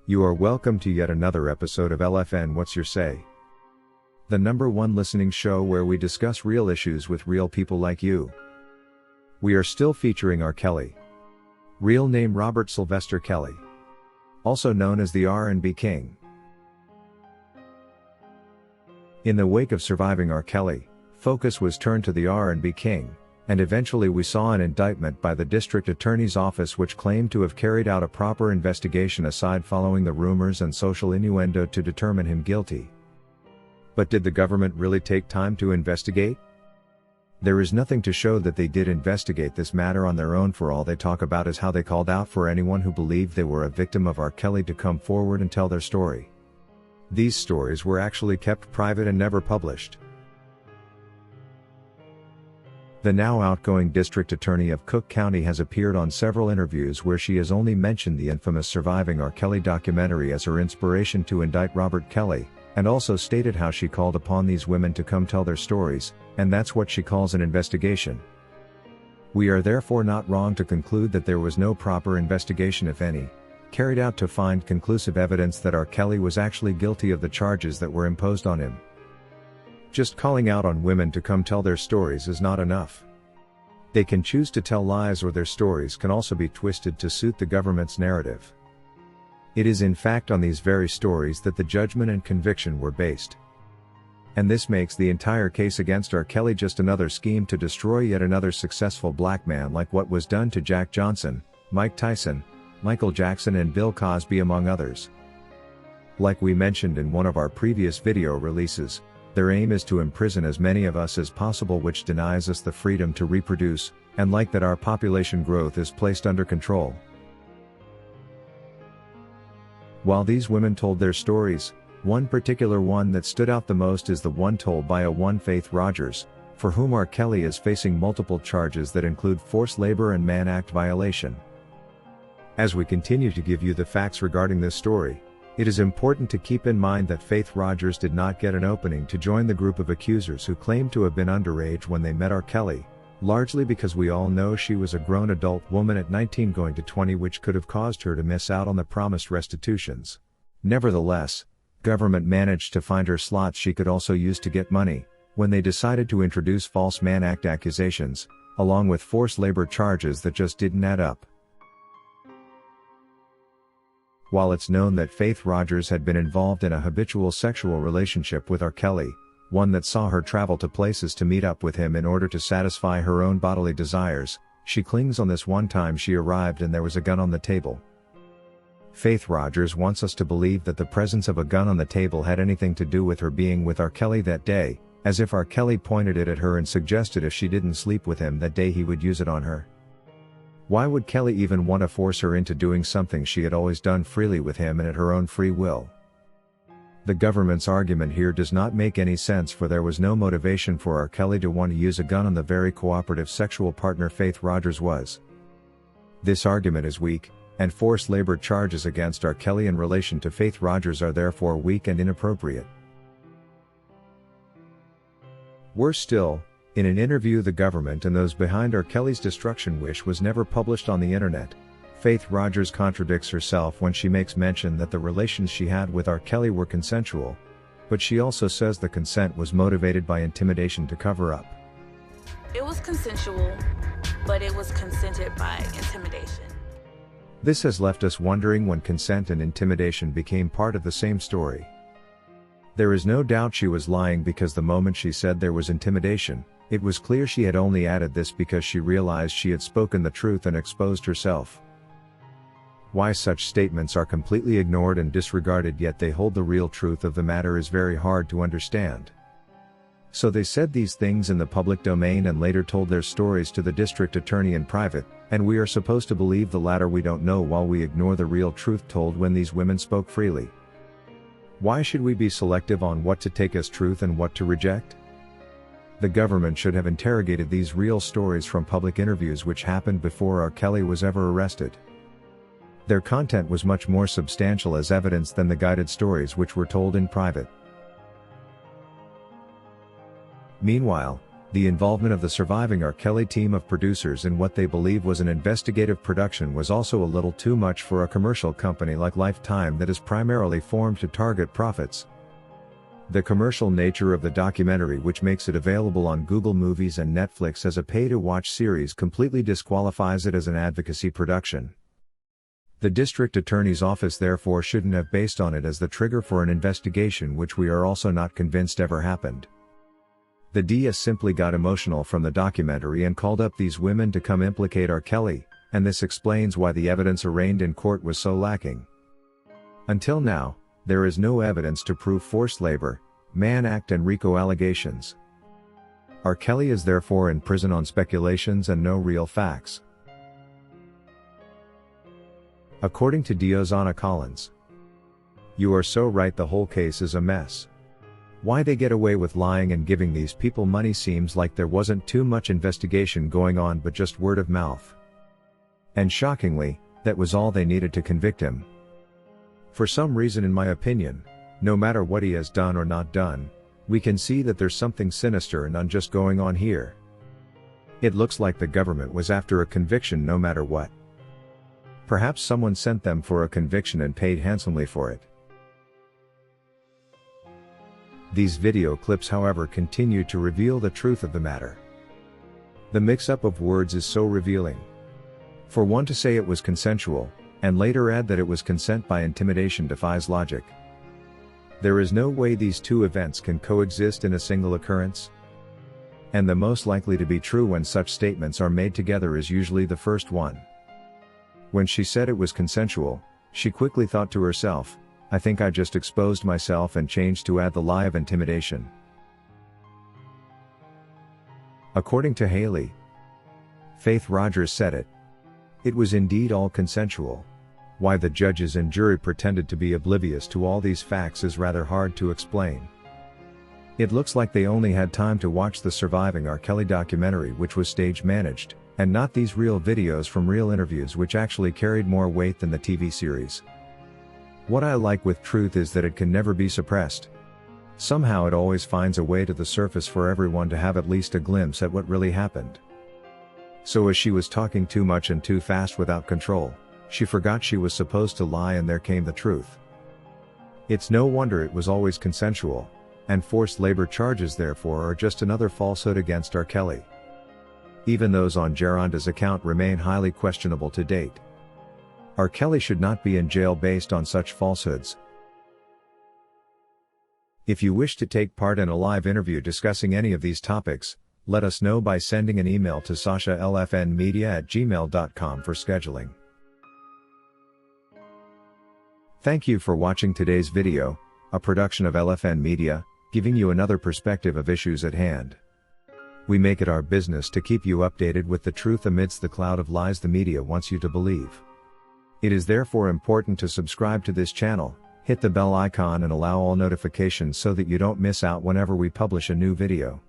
You are welcome to yet another episode of LFN What's Your Say? The #1 listening show where we discuss real issues with real people like you. We are still featuring R. Kelly. Real name Robert Sylvester Kelly. Also known as the R&B King. In the wake of surviving R. Kelly, focus was turned to the R&B King, and eventually we saw an indictment by the district attorney's office which claimed to have carried out a proper investigation aside following the rumors and social innuendo to determine him guilty. But did the government really take time to investigate? There is nothing to show that they did investigate this matter on their own. For all they talk about is how they called out for anyone who believed they were a victim of R. Kelly to come forward and tell their story. These stories were actually kept private and never published. The now outgoing district attorney of Cook County has appeared on several interviews where she has only mentioned the infamous Surviving R. Kelly documentary as her inspiration to indict Robert Kelly, and also stated how she called upon these women to come tell their stories, and that's what she calls an investigation. We are therefore not wrong to conclude that there was no proper investigation, if any, carried out to find conclusive evidence that R. Kelly was actually guilty of the charges that were imposed on him. Just calling out on women to come tell their stories is not enough. They can choose to tell lies, or their stories can also be twisted to suit the government's narrative. It is in fact on these very stories that the judgment and conviction were based. And this makes the entire case against R. Kelly just another scheme to destroy yet another successful black man, like what was done to Jack Johnson, Mike Tyson, Michael Jackson and Bill Cosby, among others. Like we mentioned in one of our previous video releases, their aim is to imprison as many of us as possible, which denies us the freedom to reproduce, and like that our population growth is placed under control. While these women told their stories, one particular one that stood out the most is the one told by a one Faith Rogers, for whom R. Kelly is facing multiple charges that include forced labor and Mann Act violation. As we continue to give you the facts regarding this story, it is important to keep in mind that Faith Rogers did not get an opening to join the group of accusers who claimed to have been underage when they met R. Kelly, largely because we all know she was a grown adult woman at 19 going to 20, which could have caused her to miss out on the promised restitutions. Nevertheless, government managed to find her slots she could also use to get money, when they decided to introduce false Mann Act accusations, along with forced labor charges that just didn't add up. While it's known that Faith Rogers had been involved in a habitual sexual relationship with R. Kelly, one that saw her travel to places to meet up with him in order to satisfy her own bodily desires, she clings on this one time she arrived and there was a gun on the table. Faith Rogers wants us to believe that the presence of a gun on the table had anything to do with her being with R. Kelly that day, as if R. Kelly pointed it at her and suggested if she didn't sleep with him that day he would use it on her. Why would Kelly even want to force her into doing something she had always done freely with him and at her own free will? The government's argument here does not make any sense, for there was no motivation for R. Kelly to want to use a gun on the very cooperative sexual partner Faith Rogers was. This argument is weak, and forced labor charges against R. Kelly in relation to Faith Rogers are therefore weak and inappropriate. Worse still, in an interview the government and those behind R. Kelly's destruction wish was never published on the internet, Faith Rogers contradicts herself when she makes mention that the relations she had with R. Kelly were consensual, but she also says the consent was motivated by intimidation to cover up. It was consensual, but it was consented by intimidation. This has left us wondering when consent and intimidation became part of the same story. There is no doubt she was lying, because the moment she said there was intimidation, it was clear she had only added this because she realized she had spoken the truth and exposed herself. Why such statements are completely ignored and disregarded yet they hold the real truth of the matter is very hard to understand. So they said these things in the public domain and later told their stories to the district attorney in private, and we are supposed to believe the latter. We don't know, while we ignore the real truth told when these women spoke freely. Why should we be selective on what to take as truth and what to reject? The government should have interrogated these real stories from public interviews which happened before R. Kelly was ever arrested. Their content was much more substantial as evidence than the guided stories which were told in private. Meanwhile, The involvement of the surviving R. Kelly team of producers in what they believe was an investigative production was also a little too much for a commercial company like Lifetime that is primarily formed to target profits. The commercial nature of the documentary, which makes it available on Google Movies and Netflix as a pay-to-watch series, completely disqualifies it as an advocacy production. The district attorney's office therefore shouldn't have based on it as the trigger for an investigation, which we are also not convinced ever happened. The DS simply got emotional from the documentary and called up these women to come implicate R. Kelly, and this explains why the evidence arraigned in court was so lacking. Until now, there is no evidence to prove forced labor, Mann Act and RICO allegations. R. Kelly is therefore in prison on speculations and no real facts. According to Diozana Collins, "You are so right, the whole case is a mess. Why they get away with lying and giving these people money seems like there wasn't too much investigation going on but just word of mouth. And shockingly, that was all they needed to convict him. For some reason, in my opinion, no matter what he has done or not done, we can see that there's something sinister and unjust going on here. It looks like the government was after a conviction no matter what. Perhaps someone sent them for a conviction and paid handsomely for it." These video clips, however, continue to reveal the truth of the matter. The mix-up of words is so revealing. For one to say it was consensual, and later add that it was consent by intimidation, defies logic. There is no way these two events can coexist in a single occurrence. And the most likely to be true when such statements are made together is usually the first one. When she said it was consensual, she quickly thought to herself, "I think I just exposed myself," and changed to add the lie of intimidation. According to Haley, Faith Rogers said it. It was indeed all consensual. Why the judges and jury pretended to be oblivious to all these facts is rather hard to explain. It looks like they only had time to watch the surviving R. Kelly documentary, which was stage managed, and not these real videos from real interviews, which actually carried more weight than the TV series. What I like with truth is that it can never be suppressed. Somehow it always finds a way to the surface for everyone to have at least a glimpse at what really happened. So as she was talking too much and too fast without control, she forgot she was supposed to lie, and there came the truth. It's no wonder it was always consensual, and forced labor charges therefore are just another falsehood against R. Kelly. Even those on Geronda's account remain highly questionable to date. R. Kelly should not be in jail based on such falsehoods. If you wish to take part in a live interview discussing any of these topics, let us know by sending an email to sashalfnmedia@gmail.com for scheduling. Thank you for watching today's video, a production of LFN Media, giving you another perspective of issues at hand. We make it our business to keep you updated with the truth amidst the cloud of lies the media wants you to believe. It is therefore important to subscribe to this channel, hit the bell icon and allow all notifications so that you don't miss out whenever we publish a new video.